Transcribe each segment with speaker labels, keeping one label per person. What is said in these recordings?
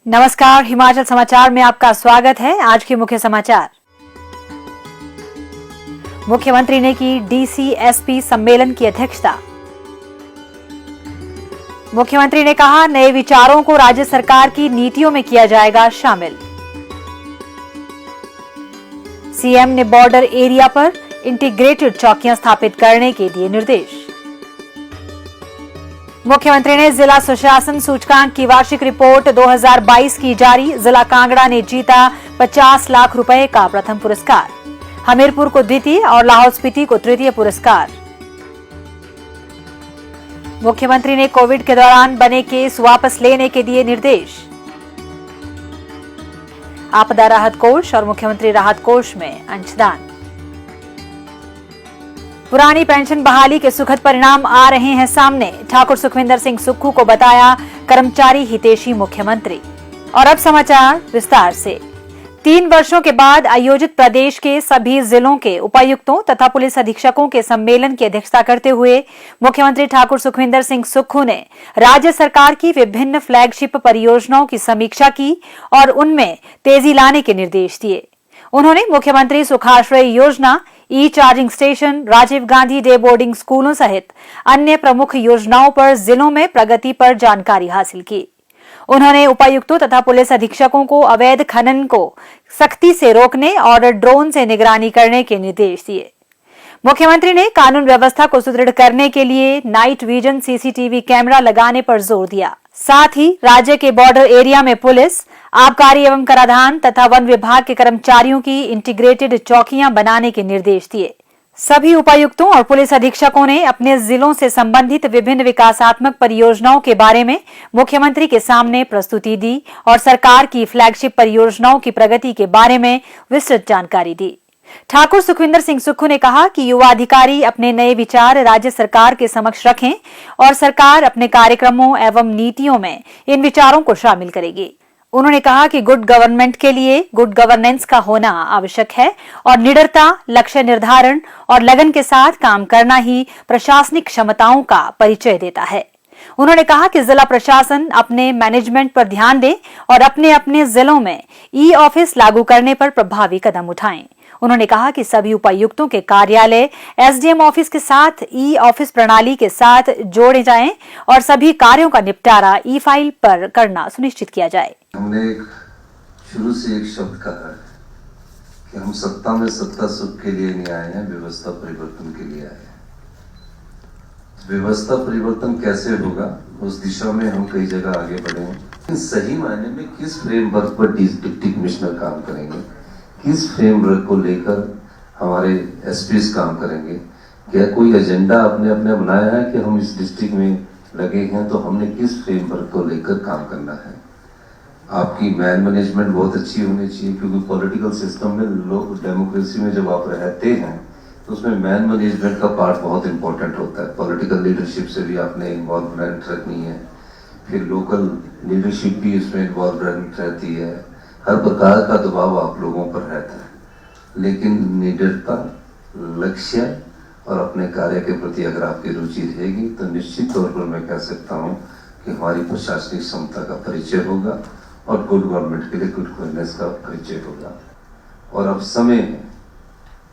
Speaker 1: नमस्कार, हिमाचल समाचार में आपका स्वागत है। आज के मुख्य समाचार। मुख्यमंत्री ने की डीसीएसपी सम्मेलन की अध्यक्षता। मुख्यमंत्री ने कहा, नए विचारों को राज्य सरकार की नीतियों में किया जाएगा शामिल। सीएम ने बॉर्डर एरिया पर इंटीग्रेटेड चौकियां स्थापित करने के दिए निर्देश। मुख्यमंत्री ने जिला सुशासन सूचकांक की वार्षिक रिपोर्ट 2022 की जारी। जिला कांगड़ा ने जीता 50 लाख रुपए का प्रथम पुरस्कार, हमीरपुर को द्वितीय और लाहौल स्पीति को तृतीय पुरस्कार। मुख्यमंत्री ने कोविड के दौरान बने केस वापस लेने के दिए निर्देश। आपदा राहत कोष और मुख्यमंत्री राहत कोष में अंशदान। पुरानी पेंशन बहाली के सुखद परिणाम आ रहे हैं सामने। ठाकुर सुखविंदर सिंह सुक्खू को बताया कर्मचारी हितैषी मुख्यमंत्री। और अब समाचार विस्तार से। 3 वर्षों के बाद आयोजित प्रदेश के सभी जिलों के उपायुक्तों तथा पुलिस अधीक्षकों के सम्मेलन की अध्यक्षता करते हुए मुख्यमंत्री ठाकुर सुखविंदर सिंह सुक्खू ने राज्य सरकार की विभिन्न फ्लैगशिप परियोजनाओं की समीक्षा की और उनमें तेजी लाने के निर्देश दिए। उन्होंने Mukhyamantri Sukhashray Yojana, e charging station, Rajiv Gandhi day boarding स्कूलों सहित अन्य प्रमुख योजनाओं पर जिलों में प्रगति पर जानकारी हासिल की। उन्होंने उपायुक्तों तथा पुलिस अधीक्षकों को अवैध खनन को सख्ती से रोकने और ड्रोन से निगरानी करने के निर्देश दिए। मुख्यमंत्री ने कानून व्यवस्था को सुदृढ़ करने के लिए नाइट विजन सीसीटीवी कैमरा लगाने पर जोर दिया। साथ ही राज्य के बॉर्डर एरिया में पुलिस, आबकारी एवं कराधान तथा वन विभाग के कर्मचारियों की इंटीग्रेटेड चौकियां बनाने के निर्देश दिए। सभी उपायुक्तों और पुलिस अधीक्षकों ने अपने जिलों से संबंधित विभिन्न विकासात्मक परियोजनाओं के बारे में मुख्यमंत्री के सामने प्रस्तुति दी और सरकार की फ्लैगशिप परियोजनाओं की प्रगति के बारे में विस्तृत जानकारी दी। ठाकुर सुखविंदर सिंह सुक्खू ने कहा कि युवा अधिकारी अपने नए विचार राज्य सरकार के समक्ष रखें और सरकार अपने कार्यक्रमों एवं नीतियों में इन विचारों को शामिल करेगी। उन्होंने कहा कि गुड गवर्नमेंट के लिए गुड गवर्नेंस का होना आवश्यक है और निडरता, लक्ष्य निर्धारण और लगन के साथ काम करना ही प्रशासनिक क्षमताओं का परिचय देता है। उन्होंने कहा कि जिला प्रशासन अपने मैनेजमेंट पर ध्यान दे और अपने अपने जिलों में ई ऑफिस लागू करने पर प्रभावी कदम उठाएं। उन्होंने कहा कि सभी उपायुक्तों के कार्यालय एसडीएम ऑफिस के साथ ई ऑफिस प्रणाली के साथ जोड़े जाएं और सभी कार्यों का निपटारा ई फाइल पर करना सुनिश्चित किया जाए।
Speaker 2: हमने शुरू से एक शब्द कहा है कि हम सत्ता में सत्ता सुख के लिए नहीं आए हैं, व्यवस्था परिवर्तन के लिए आए हैं। व्यवस्था परिवर्तन कैसे होगा, उस दिशा में हम कई जगह आगे बढ़े हैं। सही मायने में किस फ्रेमवर्क पर डिप्टी कमिश्नर काम करेंगे, किस फ्रेमवर्क को लेकर हमारे एसपीज काम करेंगे, क्या कोई एजेंडा अपने अपने बनाया है कि हम इस डिस्ट्रिक्ट में लगे हैं तो हमने किस फ्रेमवर्क को लेकर काम करना है। आपकी मैन मैनेजमेंट बहुत अच्छी होनी चाहिए, क्योंकि पॉलिटिकल सिस्टम में लोग, डेमोक्रेसी में जब आप रहते हैं तो उसमें मैन मैनेजमेंट का पार्ट बहुत इंपॉर्टेंट होता है। पॉलिटिकल लीडरशिप से भी आपने इन्वॉल्वमेंट रखनी है, फिर लोकल लीडरशिप भी इसमें इन्वॉल्वमेंट रहती है, हर प्रकार का दबाव आप लोगों पर रहता है। लेकिन निडरता, लक्ष्य और अपने कार्य के प्रति अगर आपकी रुचि रहेगी तो निश्चित तौर पर मैं कह सकता हूँ कि हमारी प्रशासनिक क्षमता का परिचय होगा और गुड गवर्नमेंट के लिए गुड गवर्नेंस का परिचय होगा। और अब समय है,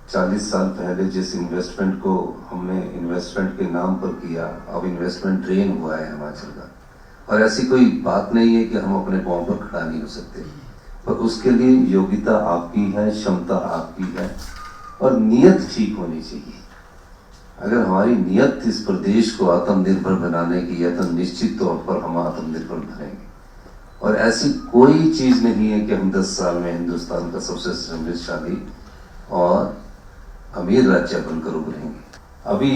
Speaker 2: 40 साल पहले जिस इन्वेस्टमेंट को हमने इन्वेस्टमेंट के नाम पर किया, अब इन्वेस्टमेंट ड्रेन हुआ है हिमाचल का। और ऐसी कोई बात नहीं है कि हम अपने पांव पर खड़ा नहीं हो सकते, पर उसके लिए योग्यता आपकी है, क्षमता आपकी है और नियत ठीक होनी चाहिए। अगर हमारी नियत इस प्रदेश को आत्मनिर्भर बनाने की है तो निश्चित तौर पर हम आत्मनिर्भर बनेंगे। और ऐसी कोई चीज नहीं है कि हम 10 साल में हिंदुस्तान का सबसे समृद्धशाली और अमीर राज्य बनकर उभरेंगे। अभी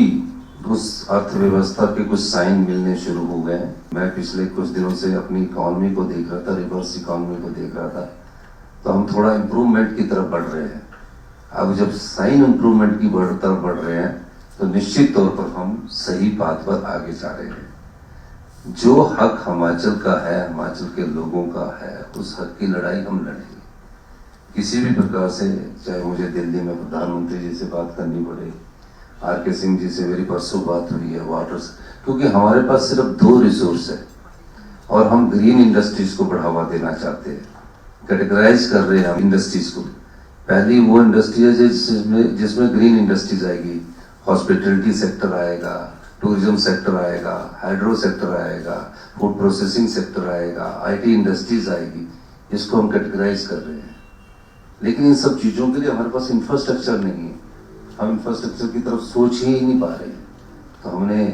Speaker 2: उस अर्थव्यवस्था के कुछ साइन मिलने शुरू हो गए। मैं पिछले कुछ दिनों से अपनी इकोनॉमी को देख रहा था, रिवर्स इकोनॉमी को देख रहा था, तो हम थोड़ा इम्प्रूवमेंट की तरफ बढ़ रहे हैं। अब जब साइन इम्प्रूवमेंट की तरफ बढ़ रहे हैं तो निश्चित तौर पर हम सही बात पर आगे जा रहे हैं। जो हक हिमाचल का है, हिमाचल के लोगों का है, उस हक की लड़ाई हम लड़ेंगे किसी भी प्रकार से। चाहे मुझे दिल्ली में प्रधानमंत्री जी से बात करनी पड़े, आर.के. सिंह जी से मेरी परसों बात हुई है वाटर से, क्योंकि हमारे पास सिर्फ 2 रिसोर्स है, और हम ग्रीन इंडस्ट्रीज को बढ़ावा देना चाहते हैं। कैटेगराइज कर रहे हैं हम इंडस्ट्रीज को। पहली वो इंडस्ट्री है जिसमें ग्रीन इंडस्ट्रीज आएगी, हॉस्पिटलिटी सेक्टर आएगा, टूरिज्म सेक्टर आएगा, हाइड्रो सेक्टर आएगा, फूड प्रोसेसिंग सेक्टर आएगा, आईटी इंडस्ट्रीज आएगी। इसको हम कैटेगराइज कर रहे हैं। लेकिन इन सब चीजों के लिए हमारे पास इंफ्रास्ट्रक्चर नहीं है। हम इंफ्रास्ट्रक्चर की तरफ सोच ही नहीं पा रहे। तो हमने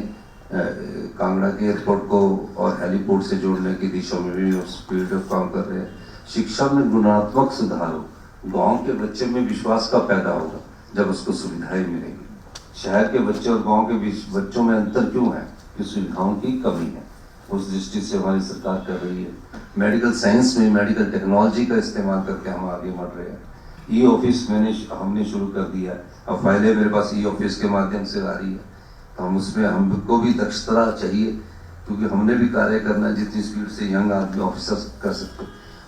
Speaker 2: कांगड़ा के एयरपोर्ट को और हेलीपोर्ट से जोड़ने की दिशा में भी स्पीड ऑफ काम कर रहे हैं। शिक्षा में गुणात्मक सुधार हो, गांव के बच्चे में विश्वास का पैदा होगा जब उसको सुविधाएं मिलेंगी। शहर के बच्चे और गांव के बच्चों में अंतर क्यों है? कि सुविधाओं की कमी है। उस दृष्टि से हमारी सरकार कर रही है। मेडिकल साइंस में मेडिकल टेक्नोलॉजी का इस्तेमाल करके हम आगे बढ़ रहे हैं। ई ऑफिस हमने शुरू कर दिया है। अब फाइलें मेरे पास ई ऑफिस के माध्यम से आ रही है। तो हम उसमें हमको भी दक्षता चाहिए, क्योंकि हमने भी कार्य करना जितनी स्पीड से यंग आदमी ऑफिसर्स कर सकते।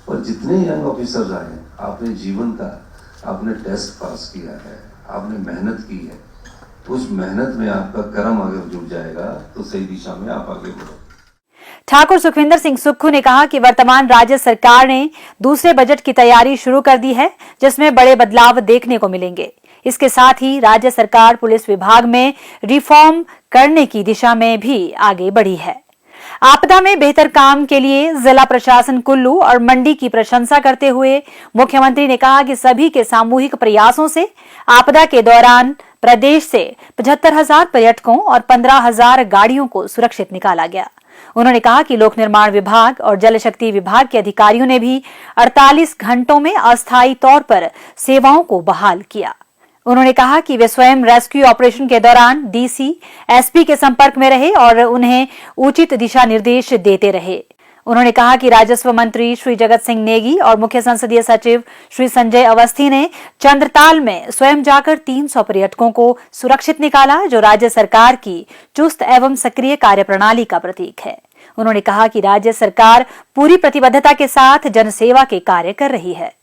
Speaker 2: और जितने यंग ऑफिसर्स आए, आपने जीवन का आपने टेस्ट पास किया है, आपने मेहनत की है, उस मेहनत में आपका कर्म अगर जुड़ जाएगा तो सही दिशा में आप आगे बढ़ो।
Speaker 1: ठाकुर सुखविंदर सिंह सुक्खू ने कहा कि वर्तमान राज्य सरकार ने दूसरे बजट की तैयारी शुरू कर दी है, जिसमें बड़े बदलाव देखने को मिलेंगे। इसके साथ ही राज्य सरकार पुलिस विभाग में रिफॉर्म करने की दिशा में भी आगे बढ़ी है। आपदा में बेहतर काम के लिए जिला प्रशासन कुल्लू और मंडी की प्रशंसा करते हुए मुख्यमंत्री ने कहा कि सभी के सामूहिक प्रयासों से आपदा के दौरान प्रदेश से 75,000 पर्यटकों और 15,000 गाड़ियों को सुरक्षित निकाला गया। उन्होंने कहा कि लोक निर्माण विभाग और जल शक्ति विभाग के अधिकारियों ने भी 48 घंटों में अस्थायी तौर पर सेवाओं को बहाल किया। उन्होंने कहा कि वे स्वयं रेस्क्यू ऑपरेशन के दौरान डीसी, एसपी के संपर्क में रहे और उन्हें उचित दिशा निर्देश देते रहे। उन्होंने कहा कि राजस्व मंत्री श्री जगत सिंह नेगी और मुख्य संसदीय सचिव श्री संजय अवस्थी ने चंद्रताल में स्वयं जाकर 300 पर्यटकों को सुरक्षित निकाला, जो राज्य सरकार की चुस्त एवं सक्रिय कार्यप्रणाली का प्रतीक है। उन्होंने कहा कि राज्य सरकार पूरी प्रतिबद्धता के साथ जनसेवा के कार्य कर रही है।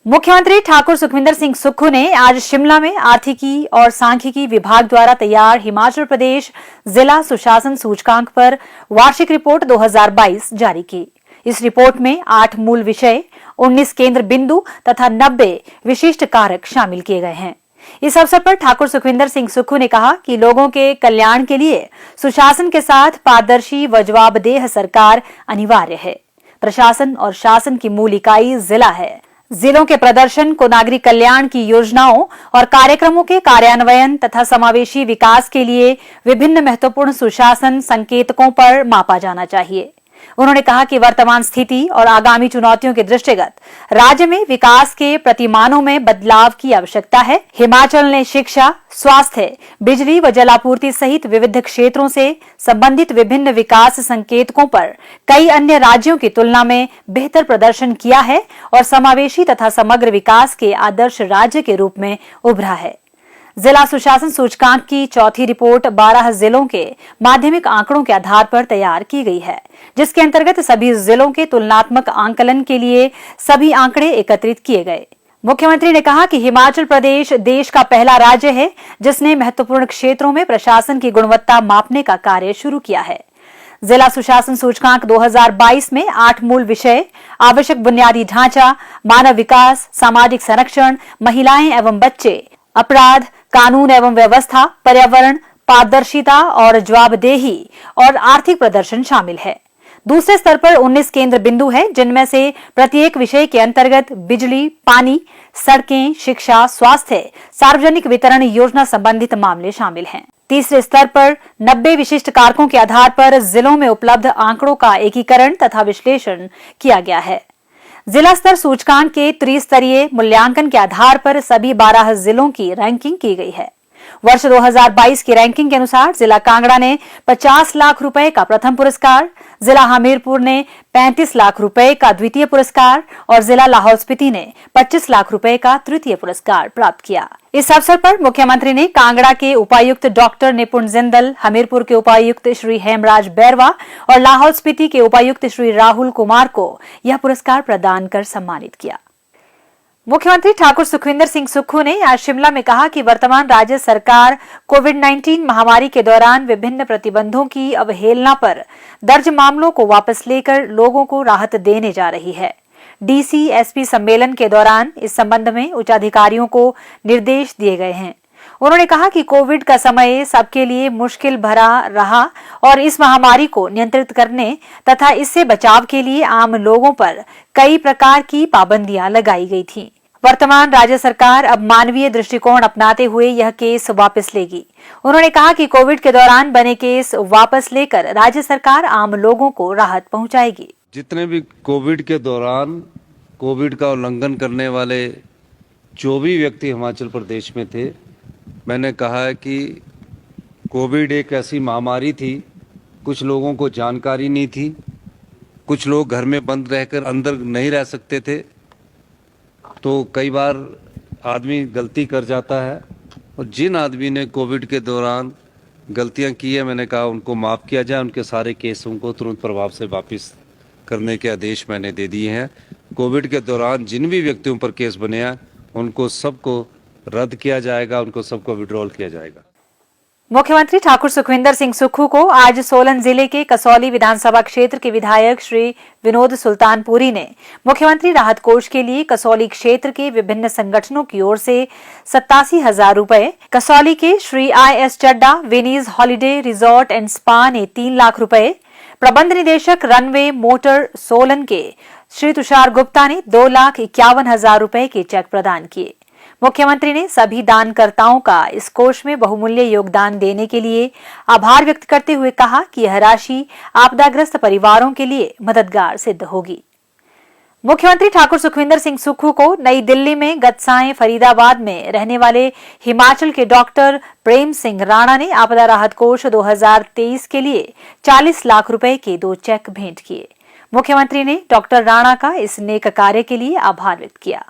Speaker 1: मुख्यमंत्री ठाकुर सुखविंदर सिंह सुक्खू ने आज शिमला में आर्थिकी और सांख्यिकी विभाग द्वारा तैयार हिमाचल प्रदेश जिला सुशासन सूचकांक पर वार्षिक रिपोर्ट 2022 जारी की। इस रिपोर्ट में 8 मूल विषय, 19 केंद्र बिंदु तथा 90 विशिष्ट कारक शामिल किए गए हैं। इस अवसर पर ठाकुर सुखविंदर सिंह सुक्खू ने कहा कि लोगों के कल्याण के लिए सुशासन के साथ पारदर्शी व जवाबदेह सरकार अनिवार्य है। प्रशासन और शासन की मूल इकाई जिला है। जिलों के प्रदर्शन को नागरिक कल्याण की योजनाओं और कार्यक्रमों के कार्यान्वयन तथा समावेशी विकास के लिए विभिन्न महत्वपूर्ण सुशासन संकेतकों पर मापा जाना चाहिए। उन्होंने कहा कि वर्तमान स्थिति और आगामी चुनौतियों के दृष्टिगत राज्य में विकास के प्रतिमानों में बदलाव की आवश्यकता है। हिमाचल ने शिक्षा, स्वास्थ्य, बिजली व जलापूर्ति सहित विविध क्षेत्रों से संबंधित विभिन्न विकास संकेतकों पर कई अन्य राज्यों की तुलना में बेहतर प्रदर्शन किया है और समावेशी तथा समग्र विकास के आदर्श राज्य के रूप में उभरा है। जिला सुशासन सूचकांक की चौथी रिपोर्ट 12 जिलों के माध्यमिक आंकड़ों के आधार पर तैयार की गई है, जिसके अंतर्गत सभी जिलों के तुलनात्मक आंकलन के लिए सभी आंकड़े एकत्रित किए गए। मुख्यमंत्री ने कहा कि हिमाचल प्रदेश देश का पहला राज्य है जिसने महत्वपूर्ण क्षेत्रों में प्रशासन की गुणवत्ता मापने का कार्य शुरू किया है। जिला सुशासन सूचकांक 2022 में 8 मूल विषय, आवश्यक बुनियादी ढांचा, मानव विकास, सामाजिक संरक्षण, महिलाएं एवं बच्चे, अपराध, कानून एवं व्यवस्था, पर्यावरण, पारदर्शिता और जवाबदेही और आर्थिक प्रदर्शन शामिल है। दूसरे स्तर पर 19 केंद्र बिंदु है, जिनमें से प्रत्येक विषय के अंतर्गत बिजली, पानी, सड़कें, शिक्षा, स्वास्थ्य, सार्वजनिक वितरण योजना संबंधित मामले शामिल हैं। तीसरे स्तर पर 90 विशिष्ट कारकों के आधार पर जिलों में उपलब्ध आंकड़ों का एकीकरण तथा विश्लेषण किया गया है। जिला स्तर सूचकांक के त्रिस्तरीय मूल्यांकन के आधार पर सभी 12 जिलों की रैंकिंग की गई है। वर्ष 2022 की रैंकिंग के अनुसार जिला कांगड़ा ने 50 लाख रुपए का प्रथम पुरस्कार, जिला हमीरपुर ने 35 लाख रुपए का द्वितीय पुरस्कार और जिला लाहौल स्पीति ने 25 लाख रुपए का तृतीय पुरस्कार प्राप्त किया। इस अवसर पर मुख्यमंत्री ने कांगड़ा के उपायुक्त डॉक्टर निपुण जिंदल, हमीरपुर के उपायुक्त श्री हेमराज बैरवा और लाहौल स्पीति के उपायुक्त श्री राहुल कुमार को यह पुरस्कार प्रदान कर सम्मानित किया। मुख्यमंत्री ठाकुर सुखविंदर सिंह सुक्खू ने आज शिमला में कहा कि वर्तमान राज्य सरकार कोविड-19 महामारी के दौरान विभिन्न प्रतिबंधों की अवहेलना पर दर्ज मामलों को वापस लेकर लोगों को राहत देने जा रही है। डीसी एसपी सम्मेलन के दौरान इस संबंध में उच्चाधिकारियों को निर्देश दिए गए हैं। उन्होंने कहा कि कोविड का समय सबके लिए मुश्किल भरा रहा और इस महामारी को नियंत्रित करने तथा इससे बचाव के लिए आम लोगों पर कई प्रकार की पाबंदियां लगाई गई थीं। वर्तमान राज्य सरकार अब मानवीय दृष्टिकोण अपनाते हुए यह केस वापस लेगी। उन्होंने कहा कि कोविड के दौरान बने केस वापस लेकर राज्य सरकार आम लोगों को राहत पहुंचाएगी।
Speaker 3: जितने भी कोविड के दौरान कोविड का उल्लंघन करने वाले जो भी व्यक्ति हिमाचल प्रदेश में थे, मैंने कहा है कि कोविड एक ऐसी महामारी थी, कुछ लोगों को जानकारी नहीं थी, कुछ लोग घर में बंद रहकर अंदर नहीं रह सकते थे, तो कई बार आदमी गलती कर जाता है। और जिन आदमी ने कोविड के दौरान गलतियां की है, मैंने कहा उनको माफ़ किया जाए, उनके सारे केसों को तुरंत प्रभाव से वापस करने के आदेश मैंने दे दिए हैं। कोविड के दौरान जिन भी व्यक्तियों पर केस बने हैं उनको सबको रद्द किया जाएगा, उनको सबको विड्रॉल किया जाएगा।
Speaker 1: मुख्यमंत्री ठाकुर सुखविंदर सिंह सुक्खू को आज सोलन जिले के कसौली विधानसभा क्षेत्र के विधायक श्री विनोद सुल्तानपुरी ने मुख्यमंत्री राहत कोष के लिए कसौली क्षेत्र के विभिन्न संगठनों की ओर से 87,000 रुपए, कसौली के श्री IS चड्डा विनीज हॉलिडे रिजॉर्ट एंड स्पा ने 3 लाख रुपए, प्रबंध निदेशक रनवे मोटर सोलन के श्री तुषार गुप्ता ने 2,51,000 रुपए के चेक प्रदान किए। मुख्यमंत्री ने सभी दानकर्ताओं का इस कोष में बहुमूल्य योगदान देने के लिए आभार व्यक्त करते हुए कहा कि यह राशि आपदाग्रस्त परिवारों के लिए मददगार सिद्ध होगी। मुख्यमंत्री ठाकुर सुखविंदर सिंह सुक्खू को नई दिल्ली में गत सायं फरीदाबाद में रहने वाले हिमाचल के डॉक्टर प्रेम सिंह राणा ने आपदा राहत कोष 2023 के लिए 40 लाख रुपए के 2 चेक भेंट किए। मुख्यमंत्री ने डॉक्टर राणा का इस नेक कार्य के लिए आभार व्यक्त किया।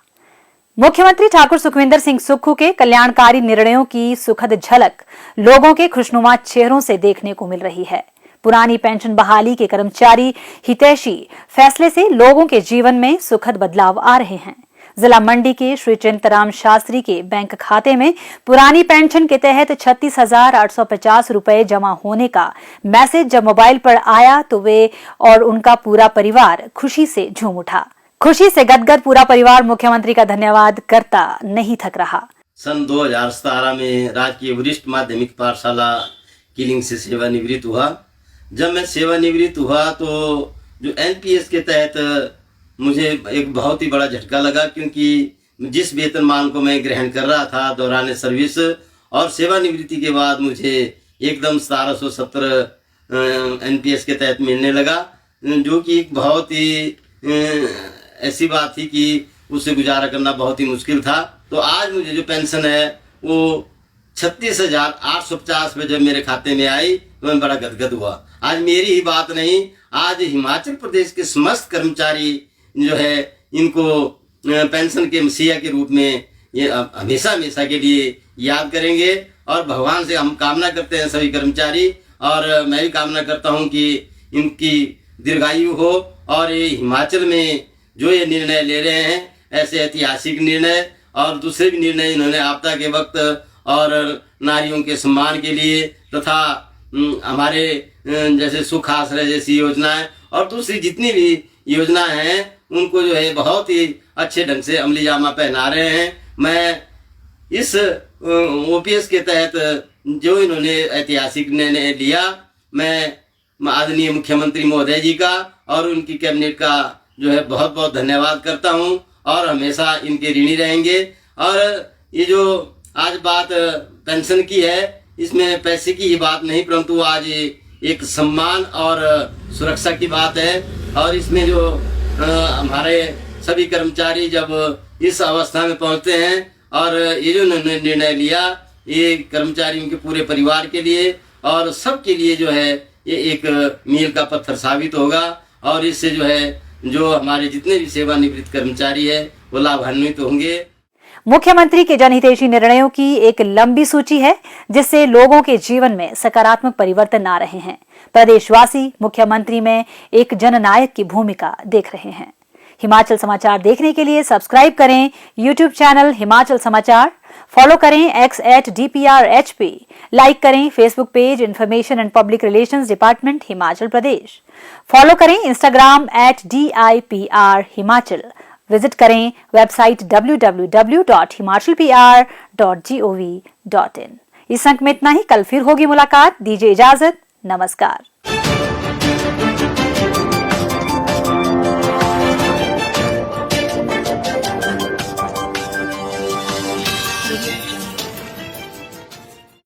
Speaker 1: मुख्यमंत्री ठाकुर सुखविंदर सिंह सुक्खू के कल्याणकारी निर्णयों की सुखद झलक लोगों के खुशनुमा चेहरों से देखने को मिल रही है। पुरानी पेंशन बहाली के कर्मचारी हितैषी फैसले से लोगों के जीवन में सुखद बदलाव आ रहे हैं। जिला मंडी के श्री चिंतराम शास्त्री के बैंक खाते में पुरानी पेंशन के तहत 36,850 रुपए जमा होने का मैसेज जब मोबाइल पर आया तो वे और उनका पूरा परिवार खुशी से झूम उठा। खुशी से गदगद पूरा परिवार मुख्यमंत्री का धन्यवाद करता नहीं थक रहा।
Speaker 4: सन 2017 में राजकीय वरिष्ठ माध्यमिक पाठशाला किलिंग से सेवानिवृत्त हुआ। जब मैं सेवानिवृत्त हुआ तो जो NPS के तहत मुझे एक बहुत ही बड़ा झटका लगा, क्योंकि जिस वेतनमान को मैं ग्रहण कर रहा था दौरान सर्विस और सेवानिवृत्ति के बाद मुझे एकदम 1770 NPS के तहत मिलने लगा, जो कि एक बहुत ही ऐसी बात थी कि उससे गुजारा करना बहुत ही मुश्किल था। तो आज मुझे जो पेंशन है वो 36,850 रुपये जब मेरे खाते में आई तो मैं बड़ा गदगद हुआ। आज मेरी ही बात नहीं, आज हिमाचल प्रदेश के समस्त कर्मचारी जो है इनको पेंशन के मसीहा के रूप में ये हमेशा हमेशा के लिए याद करेंगे। और भगवान से हम कामना करते हैं सभी कर्मचारी, और मैं भी कामना करता हूं कि इनकी दीर्घायु हो और ये हिमाचल में जो ये निर्णय ले रहे हैं ऐसे ऐतिहासिक निर्णय और दूसरे भी निर्णय इन्होंने आपदा के वक्त और नारियों के सम्मान के लिए तथा हमारे जैसे सुख आश्रय जैसी योजनाएं और दूसरी जितनी भी योजनाएं हैं उनको जो है बहुत ही अच्छे ढंग से अमली जामा पहना रहे हैं। मैं इस OPS के तहत जो इन्होंने ऐतिहासिक निर्णय लिया, मैं आदरणीय मुख्यमंत्री महोदय जी का और उनकी कैबिनेट का जो है बहुत बहुत धन्यवाद करता हूं और हमेशा इनके ऋणी रहेंगे। और ये जो आज बात पेंशन की है, इसमें पैसे की ही बात नहीं, परंतु आज एक सम्मान और सुरक्षा की बात है। और इसमें जो हमारे सभी कर्मचारी जब इस अवस्था में पहुंचते हैं और ये जो निर्णय लिया, ये कर्मचारियों के पूरे परिवार के लिए और सबके लिए जो है ये एक मील का पत्थर साबित होगा। और इससे जो है जो हमारे जितने भी सेवानिवृत्त कर्मचारी है वो लाभान्वित होंगे।
Speaker 1: मुख्यमंत्री के जनहितैषी निर्णयों की एक लंबी सूची है जिससे लोगों के जीवन में सकारात्मक परिवर्तन आ रहे हैं। प्रदेशवासी मुख्यमंत्री में एक जननायक की भूमिका देख रहे हैं। हिमाचल समाचार देखने के लिए सब्सक्राइब करें YouTube चैनल हिमाचल समाचार, फॉलो करें x@DPRHP, लाइक करें Facebook page information and public relations department Himachal Pradesh, follow करें Instagram @DIPR हिमाचल, विजिट करें वेबसाइट www.himachalpr.gov.in। इस अंक में इतना ही, कल फिर होगी मुलाकात। दीजिए इजाजत, नमस्कार।